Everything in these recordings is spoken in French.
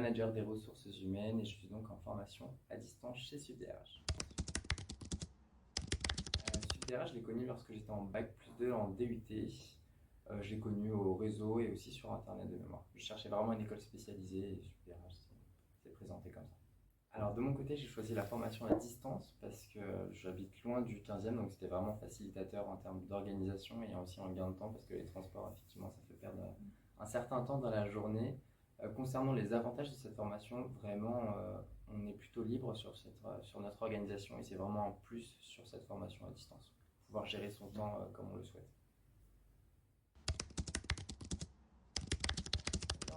manager des ressources humaines et je suis donc en formation à distance chez SUBDRH. SUBDRH, je l'ai connu lorsque j'étais en Bac+2 en DUT. Je l'ai connu au réseau et aussi sur Internet de mémoire. Je cherchais vraiment une école spécialisée et SUBDRH s'est présenté comme ça. Alors de mon côté, j'ai choisi la formation à distance parce que j'habite loin du 15e, donc c'était vraiment facilitateur en termes d'organisation et aussi en gain de temps parce que les transports, effectivement, ça fait perdre un certain temps dans la journée. Concernant les avantages de cette formation, vraiment, on est plutôt libre sur notre organisation et c'est vraiment un plus sur cette formation à distance. Pouvoir gérer son temps comme on le souhaite.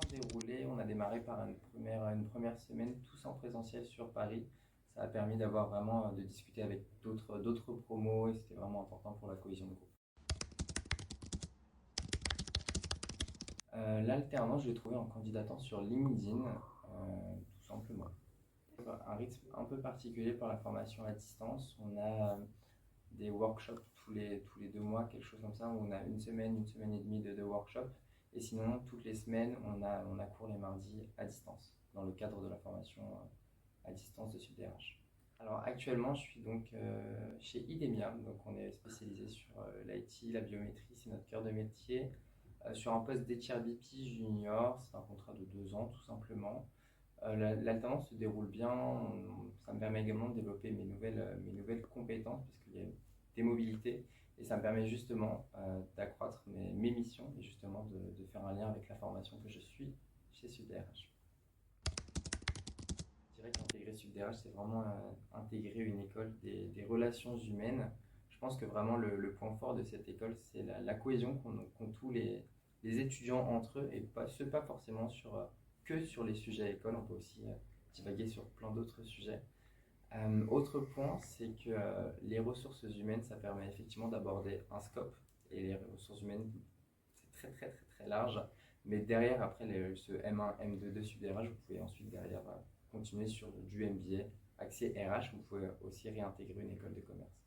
Déroulé, on a démarré par une première semaine tous en présentiel sur Paris. Ça a permis d'avoir vraiment de discuter avec d'autres promos et c'était vraiment important pour la cohésion de groupe. L'alternance, je l'ai trouvé en candidatant sur LinkedIn, tout simplement. Un rythme un peu particulier pour la formation à distance. On a des workshops tous les 2 mois, quelque chose comme ça, où on a une semaine et demie de workshops. Et sinon, toutes les semaines, on a cours les mardis à distance, dans le cadre de la formation à distance de SUBDRH. Alors actuellement, je suis donc chez IDEMIA, donc on est spécialisé sur l'IT, la biométrie, c'est notre cœur de métier. Sur un poste d'HRBP junior, c'est un contrat de 2 ans tout simplement. L'alternance se déroule bien, ça me permet également de développer mes nouvelles compétences parce qu'il y a des mobilités et ça me permet justement d'accroître mes missions et justement de faire un lien avec la formation que je suis chez SUBDRH. Je dirais qu'intégrer SUBDRH, c'est vraiment intégrer une école des relations humaines. Je pense que vraiment le point fort de cette école, c'est la cohésion qu'ont tous les étudiants entre eux et pas forcément que sur les sujets à l'école, on peut aussi divaguer sur plein d'autres sujets. Autre point, c'est que les ressources humaines, ça permet effectivement d'aborder un scope et les ressources humaines, c'est très large. Mais derrière, après ce M1, M2 de SUBDRH, vous pouvez ensuite derrière continuer sur du MBA, accès RH, vous pouvez aussi réintégrer une école de commerce.